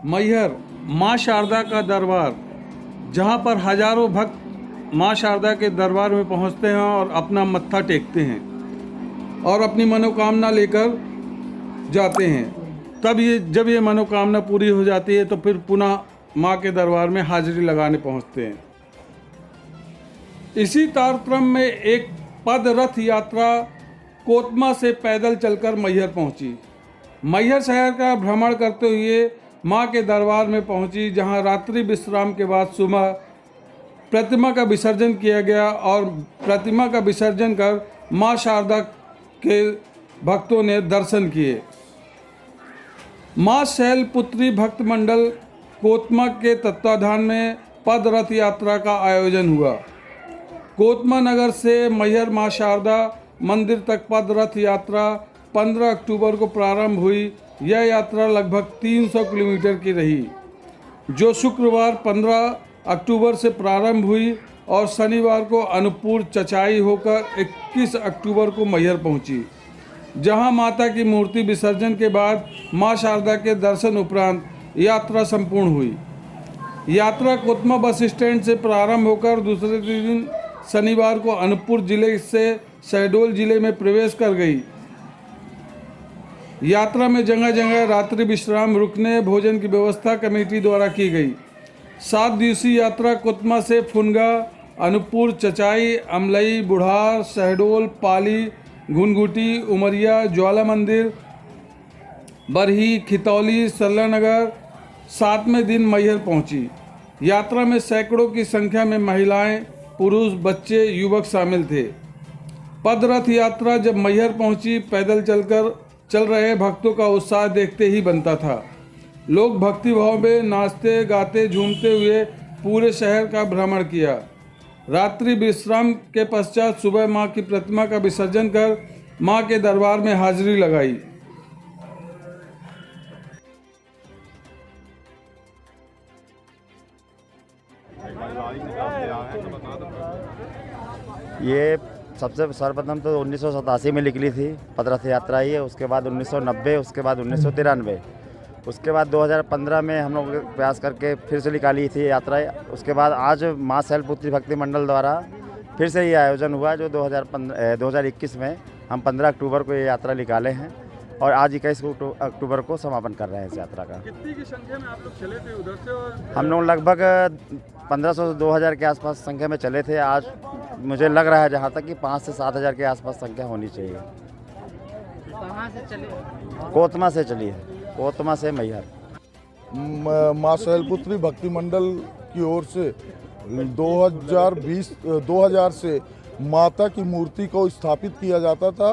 मैहर माँ शारदा का दरबार, जहाँ पर हजारों भक्त माँ शारदा के दरबार में पहुँचते हैं और अपना मत्था टेकते हैं और अपनी मनोकामना लेकर जाते हैं। तब जब ये मनोकामना पूरी हो जाती है तो फिर पुनः माँ के दरबार में हाजिरी लगाने पहुँचते हैं। इसी तारतम्य में एक पद रथ यात्रा कोतमा से पैदल चलकर मैहर पहुंची। मैहर शहर का भ्रमण करते हुए मां के दरबार में पहुंची, जहां रात्रि विश्राम के बाद सुबह प्रतिमा का विसर्जन किया गया और प्रतिमा का विसर्जन कर मां शारदा के भक्तों ने दर्शन किए। मां शैलपुत्री भक्त मंडल कोतमा के तत्वाधान में पद रथ यात्रा का आयोजन हुआ। कोतमा नगर से मैहर मां शारदा मंदिर तक पद रथ यात्रा 15 अक्टूबर को प्रारंभ हुई। यह यात्रा लगभग 300 किलोमीटर की रही, जो शुक्रवार 15 अक्टूबर से प्रारंभ हुई और शनिवार को अनूपपुर चचाई होकर 21 अक्टूबर को मैहर पहुंची, जहां माता की मूर्ति विसर्जन के बाद मां शारदा के दर्शन उपरांत यात्रा संपूर्ण हुई। यात्रा कोतमा बस स्टैंड से प्रारंभ होकर दूसरे दिन शनिवार को अनूपपुर जिले से शहडोल जिले में प्रवेश कर गई। यात्रा में जगह जगह रात्रि विश्राम, रुकने, भोजन की व्यवस्था कमेटी द्वारा की गई। 7 दिवसीय यात्रा कोतमा से फुनगा, अनूपपुर, चचाई, अमलई, बुढ़ार, शहडोल, पाली, घुनघुटी, उमरिया, ज्वाला मंदिर, बरही, खितौली, सल्लानगर 7वें दिन मैहर पहुंची। यात्रा में सैकड़ों की संख्या में महिलाएं, पुरुष, बच्चे, युवक शामिल थे। पदरथ यात्रा जब मैहर पहुंची, पैदल चल रहे भक्तों का उत्साह देखते ही बनता था। लोग भक्तिभाव में नाचते, गाते, झूमते हुए पूरे शहर का भ्रमण किया। रात्रि विश्राम के पश्चात सुबह मां की प्रतिमा का विसर्जन कर मां के दरबार में हाजिरी लगाई। ये सबसे सर्वप्रथम तो 1987 में निकली थी पदरथ यात्रा ये, उसके बाद 1990, उसके बाद 1993, उसके बाद 2015 में हम लोग प्रयास करके फिर से निकाली थी यात्रा। उसके बाद आज माँ शैलपुत्री भक्ति मंडल द्वारा फिर से ये आयोजन हुआ, जो 2021 में हम 15 अक्टूबर को ये यात्रा निकाले हैं और आज 21 अक्टूबर को समापन कर रहे हैं इस यात्रा का। कितनी की संख्या में आप लोग चले थे उधर से? और हम लोग लगभग 1500 से 2000 के आसपास संख्या में चले थे। आज मुझे लग रहा है जहाँ तक कि 5 से 7 हज़ार के आसपास संख्या होनी चाहिए। कहाँ से चले? कोतमा से चली है, कोतमा से मैहर। माँ शैलपुत्री भक्ति मंडल की ओर से 2000 से माता की मूर्ति को स्थापित किया जाता था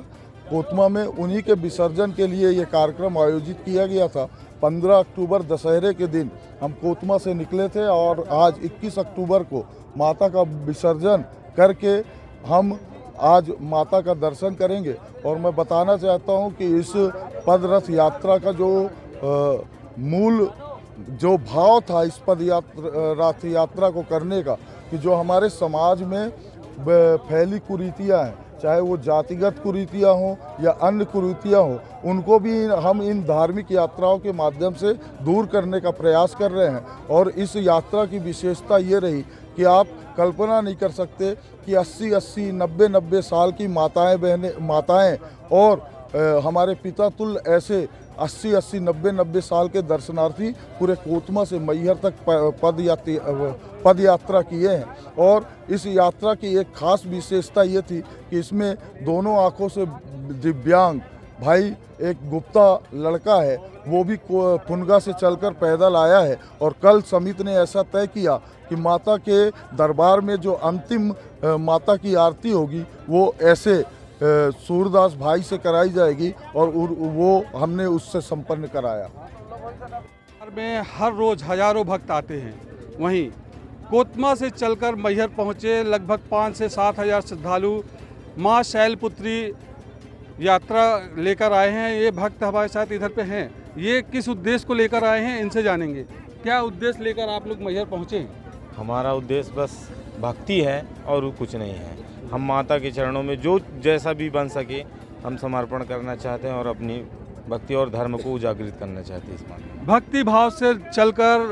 कोतमा में। उन्हीं के विसर्जन के लिए ये कार्यक्रम आयोजित किया गया था। 15 अक्टूबर दशहरे के दिन हम कोतमा से निकले थे और आज 21 अक्टूबर को माता का विसर्जन करके हम आज माता का दर्शन करेंगे। और मैं बताना चाहता हूँ कि इस पदरथ यात्रा का जो मूल जो भाव था इस रथ यात्रा को करने का, कि जो हमारे समाज में फैली कुरीतियाँ हैं, चाहे वो जातिगत कुरीतियाँ हों या अन्य कुरीतियाँ हों, उनको भी हम इन धार्मिक यात्राओं के माध्यम से दूर करने का प्रयास कर रहे हैं। और इस यात्रा की विशेषता ये रही कि आप कल्पना नहीं कर सकते कि 80-80, 90-90 साल की माताएं और हमारे पिता तुल्य ऐसे 80-80, 90-90 साल के दर्शनार्थी पूरे कोतमा से मैहर तक पद यात्रा किए हैं। और इस यात्रा की एक खास विशेषता ये थी कि इसमें दोनों आंखों से दिव्यांग भाई, एक गुप्ता लड़का है, वो भी फुनगा से चलकर पैदल आया है। और कल समिति ने ऐसा तय किया कि माता के दरबार में जो अंतिम माता की आरती होगी वो ऐसे सूरदास भाई से कराई जाएगी और वो हमने उससे संपन्न कराया। में हर रोज हजारों भक्त आते हैं। वहीं कोतमा से चलकर मैहर पहुँचे लगभग 5 से 7 हज़ार श्रद्धालु माँ शैलपुत्री यात्रा लेकर आए हैं। ये भक्त हमारे साथ इधर पे हैं। ये किस उद्देश्य को लेकर आए हैं, इनसे जानेंगे। क्या उद्देश्य लेकर आप लोग मैहर पहुँचे हैं? हमारा उद्देश्य बस भक्ति है और कुछ नहीं है। हम माता के चरणों में जो जैसा भी बन सके हम समर्पण करना चाहते हैं और अपनी भक्ति और धर्म को उजागरित करना चाहते हैं इस मामले में। भक्ति भाव से चलकर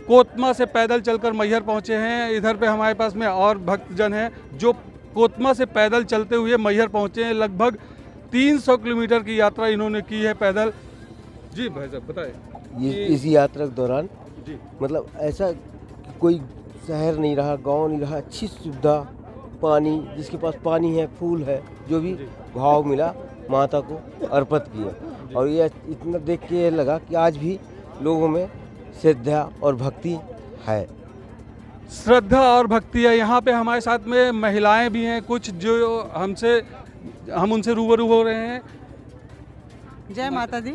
कोतमा से पैदल चलकर मैहर पहुंचे हैं। इधर पे हमारे पास में और भक्तजन हैं जो कोतमा से पैदल चलते हुए मैहर पहुंचे हैं। लगभग 300 किलोमीटर की यात्रा इन्होंने की है पैदल। जी भाई साहब बताएं। ये इस यात्रा के दौरान जी मतलब ऐसा कि कोई शहर नहीं रहा, गांव नहीं रहा, अच्छी सुविधा, पानी, जिसके पास पानी है, फूल है, जो भी भाव मिला माता को अर्पित किया। और ये इतना देख के ये लगा कि आज भी लोगों में श्रद्धा और भक्ति है। श्रद्धा और भक्ति है। यहाँ पे हमारे साथ में महिलाएं भी हैं कुछ जो हम उनसे रूबरू हो रहे हैं। जय माता दी।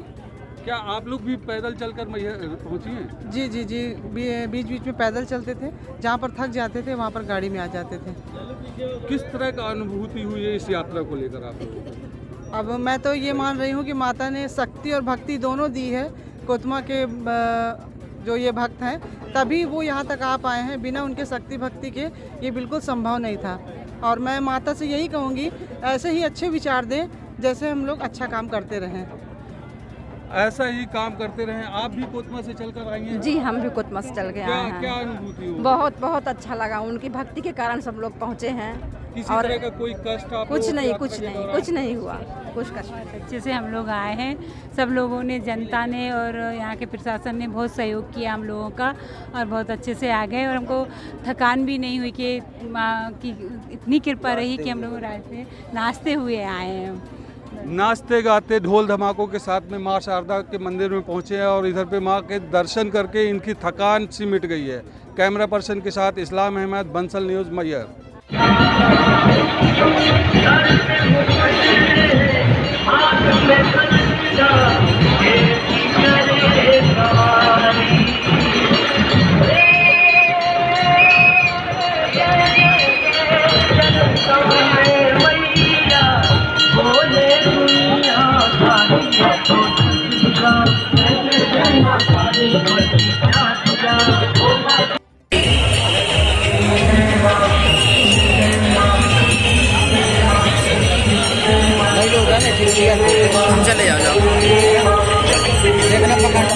क्या आप लोग भी पैदल चलकर मैहर पहुँची हैं? जी जी जी, बीच बीच में पैदल चलते थे, जहाँ पर थक जाते थे वहाँ पर गाड़ी में आ जाते थे। किस तरह का अनुभूति हुई है इस यात्रा को लेकर आप लोगों को? अब मैं तो ये मान रही हूँ कि माता ने शक्ति और भक्ति दोनों दी है। कोतमा के जो ये भक्त हैं तभी वो यहाँ तक आ पाए हैं, बिना उनके शक्ति भक्ति के ये बिल्कुल संभव नहीं था। और मैं माता से यही कहूँगी ऐसे ही अच्छे विचार दें जैसे हम लोग अच्छा काम करते रहें। ऐसा ही काम करते रहें। आप भी कोतमा से चलकर आई हैं? जी, हम भी कोतमा से चल के आए हैं। क्या अनुभूति हुई? बहुत बहुत अच्छा लगा। उनकी भक्ति के कारण सब लोग पहुँचे हैं। किसी और तरह का कोई कष्ट आप कुछ लोगों को नहीं, यात्रा कुछ के नहीं, दौरान? कुछ नहीं हुआ, कुछ कष्ट नहीं। अच्छे से हम लोग आए हैं। सब लोगों ने, जनता ने और यहाँ के प्रशासन ने बहुत सहयोग किया हम लोगों का, और बहुत अच्छे से आ गए। और हमको थकान भी नहीं हुई कि माँ की इतनी कृपा रही कि हम लोग रास्ते नाचते हुए आए हैं। नाचते गाते ढोल धमाकों के साथ में माँ शारदा के मंदिर में पहुँचे हैं और इधर पे माँ के दर्शन करके इनकी थकान सी मिट गई है। कैमरा पर्सन के साथ इस्लाम अहमद, बंसल न्यूज़, मैहर। चले जाओ। देखना पकड़